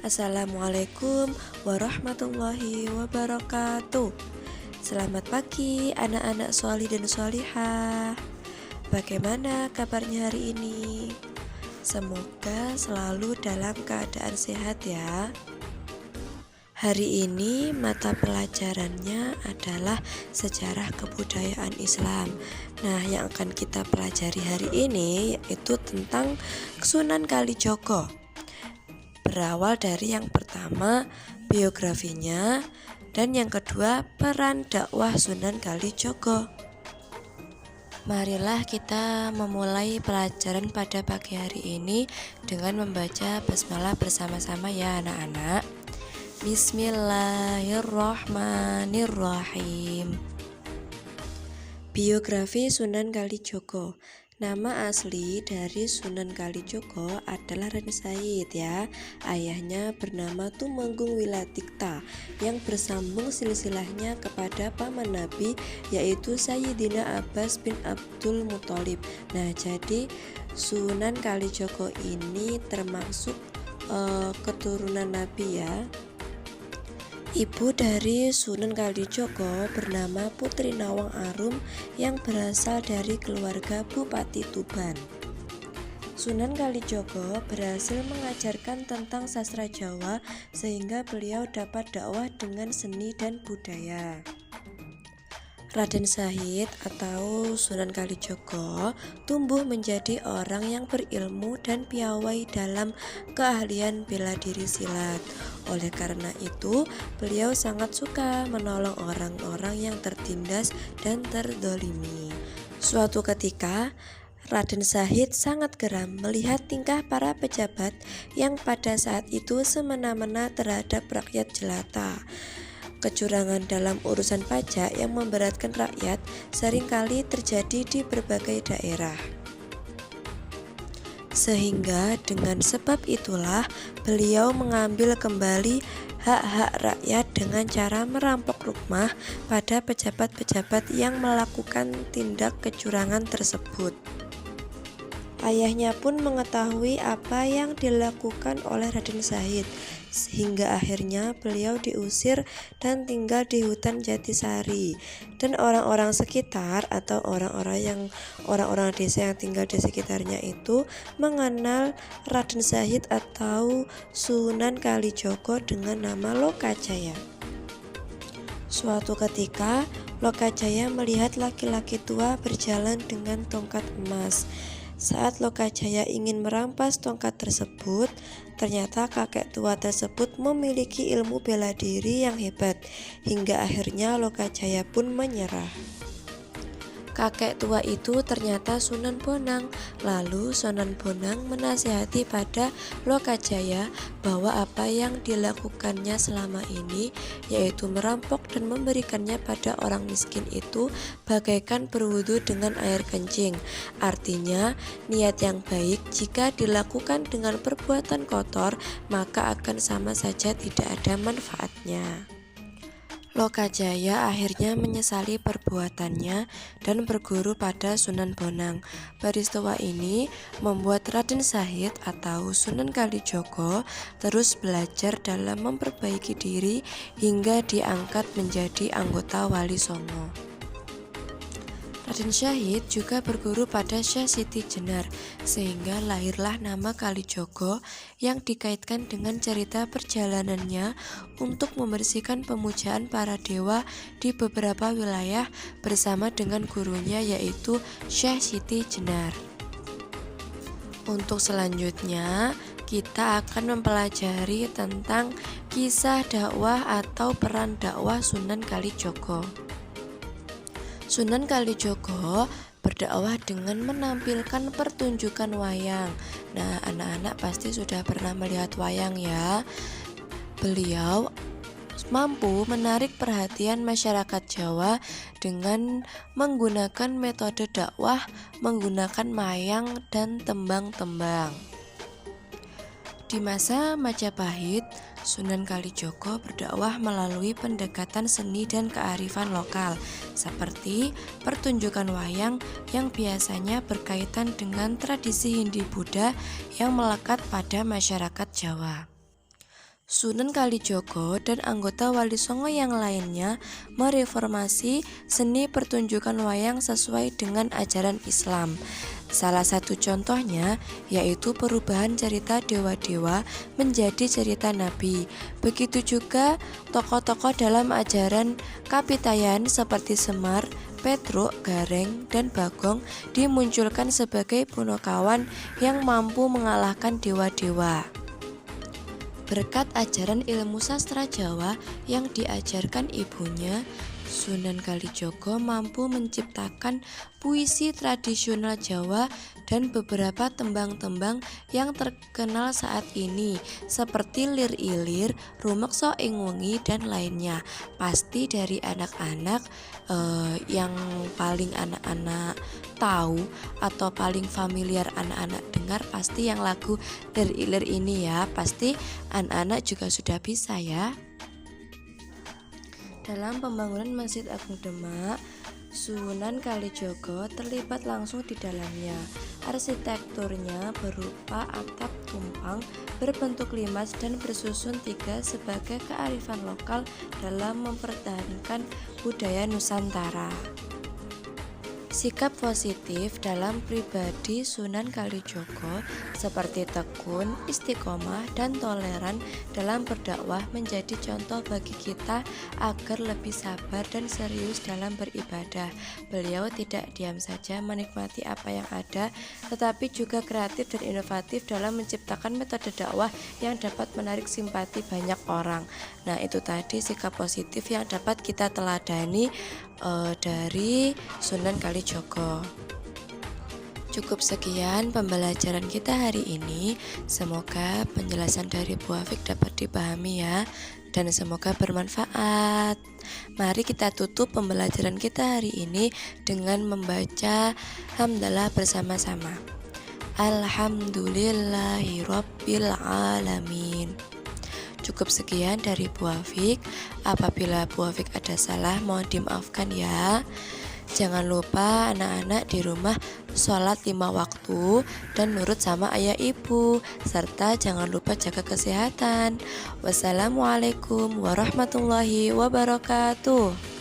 Assalamualaikum warahmatullahi wabarakatuh. Selamat pagi anak-anak sholih dan sholihah. Bagaimana kabarnya hari ini? Semoga selalu dalam keadaan sehat ya. Hari ini mata pelajarannya adalah sejarah kebudayaan Islam. Nah, yang akan kita pelajari hari ini yaitu tentang Sunan Kalijaga. Berawal dari yang pertama biografinya dan yang kedua peran dakwah Sunan Kalijaga. Marilah kita memulai pelajaran pada pagi hari ini dengan membaca basmalah bersama-sama ya anak-anak. Bismillahirrahmanirrahim. Biografi Sunan Kalijaga. Nama asli dari Sunan Kalijaga adalah Raden Said ya. Ayahnya bernama Tumenggung Wilatikta yang bersambung silsilahnya kepada paman Nabi yaitu Sayyidina Abbas bin Abdul Muthalib. Nah, jadi Sunan Kalijaga ini termasuk keturunan Nabi ya. Ibu dari Sunan Kalijaga bernama Putri Nawang Arum yang berasal dari keluarga Bupati Tuban. Sunan Kalijaga berhasil mengajarkan tentang sastra Jawa sehingga beliau dapat dakwah dengan seni dan budaya. Raden Said atau Sunan Kalijaga tumbuh menjadi orang yang berilmu dan piawai dalam keahlian bela diri silat. Oleh karena itu, beliau sangat suka menolong orang-orang yang tertindas dan terdolimi. Suatu ketika, Raden Said sangat geram melihat tingkah para pejabat yang pada saat itu semena-mena terhadap rakyat jelata. Kecurangan dalam urusan pajak yang memberatkan rakyat seringkali terjadi di berbagai daerah. Sehingga dengan sebab itulah beliau mengambil kembali hak-hak rakyat dengan cara merampok rumah pada pejabat-pejabat yang melakukan tindak kecurangan tersebut. Ayahnya pun mengetahui apa yang dilakukan oleh Raden Said, sehingga akhirnya beliau diusir dan tinggal di hutan Jatisari. Dan orang-orang sekitar atau orang-orang desa yang tinggal di sekitarnya itu mengenal Raden Said atau Sunan Kalijaga dengan nama Lokajaya. Suatu ketika, Lokajaya melihat laki-laki tua berjalan dengan tongkat emas. Saat Lokajaya ingin merampas tongkat tersebut, ternyata kakek tua tersebut memiliki ilmu bela diri yang hebat, hingga akhirnya Lokajaya pun menyerah. Kakek tua itu ternyata Sunan Bonang. Lalu Sunan Bonang menasihati pada Lokajaya bahwa apa yang dilakukannya selama ini, yaitu merampok dan memberikannya pada orang miskin itu bagaikan berwudu dengan air kencing. Artinya, niat yang baik jika dilakukan dengan perbuatan kotor, maka akan sama saja tidak ada manfaatnya. Lokajaya akhirnya menyesali perbuatannya dan berguru pada Sunan Bonang. Peristiwa ini membuat Raden Said atau Sunan Kalijaga terus belajar dalam memperbaiki diri hingga diangkat menjadi anggota Wali Songo. Raden Said juga berguru pada Syekh Siti Jenar, sehingga lahirlah nama Kalijaga yang dikaitkan dengan cerita perjalanannya untuk membersihkan pemujaan para dewa di beberapa wilayah bersama dengan gurunya yaitu Syekh Siti Jenar. Untuk selanjutnya, kita akan mempelajari tentang kisah dakwah atau peran dakwah Sunan Kalijaga. Sunan Kalijaga berdakwah dengan menampilkan pertunjukan wayang. Nah, anak-anak pasti sudah pernah melihat wayang ya. Beliau mampu menarik perhatian masyarakat Jawa dengan menggunakan metode dakwah menggunakan wayang dan tembang-tembang. Di masa Majapahit, Sunan Kalijaga berdakwah melalui pendekatan seni dan kearifan lokal, seperti pertunjukan wayang yang biasanya berkaitan dengan tradisi Hindu Buddha yang melekat pada masyarakat Jawa. Sunan Kalijogo dan anggota Wali Songo yang lainnya mereformasi seni pertunjukan wayang sesuai dengan ajaran Islam. Salah satu contohnya yaitu perubahan cerita dewa-dewa menjadi cerita nabi. Begitu juga tokoh-tokoh dalam ajaran Kapitayan seperti Semar, Petruk, Gareng, dan Bagong dimunculkan sebagai punakawan yang mampu mengalahkan dewa-dewa. Berkat ajaran ilmu sastra Jawa yang diajarkan ibunya, Sunan Kalijogo mampu menciptakan puisi tradisional Jawa dan beberapa tembang-tembang yang terkenal saat ini seperti Lir Ilir, Rumeksa ing Wengi, dan lainnya. Pasti dari anak-anak yang paling anak-anak tahu atau paling familiar anak-anak dengar pasti yang lagu Lir Ilir ini ya. Pasti anak-anak juga sudah bisa ya. Dalam pembangunan Masjid Agung Demak, Sunan Kalijogo terlibat langsung di dalamnya. Arsitekturnya berupa atap tumpang berbentuk limas dan bersusun tiga sebagai kearifan lokal dalam mempertahankan budaya Nusantara. Sikap positif dalam pribadi Sunan Kalijogo seperti tekun, istiqomah, dan toleran dalam berdakwah menjadi contoh bagi kita agar lebih sabar dan serius dalam beribadah. Beliau tidak diam saja menikmati apa yang ada, tetapi juga kreatif dan inovatif dalam menciptakan metode dakwah yang dapat menarik simpati banyak orang. Nah, itu tadi sikap positif yang dapat kita teladani dari Sunan Kalijogo. Cukup sekian pembelajaran kita hari ini. Semoga penjelasan dari Bu Afik dapat dipahami ya, dan semoga bermanfaat. Mari kita tutup pembelajaran kita hari ini dengan membaca hamdalah bersama-sama. Alhamdulillahirabbil alamin. Cukup sekian dari Bu Afik. Apabila Bu Afik ada salah, mohon dimaafkan ya. Jangan lupa anak-anak di rumah sholat 5 waktu dan nurut sama ayah ibu, serta jangan lupa jaga kesehatan. Wassalamualaikum warahmatullahi wabarakatuh.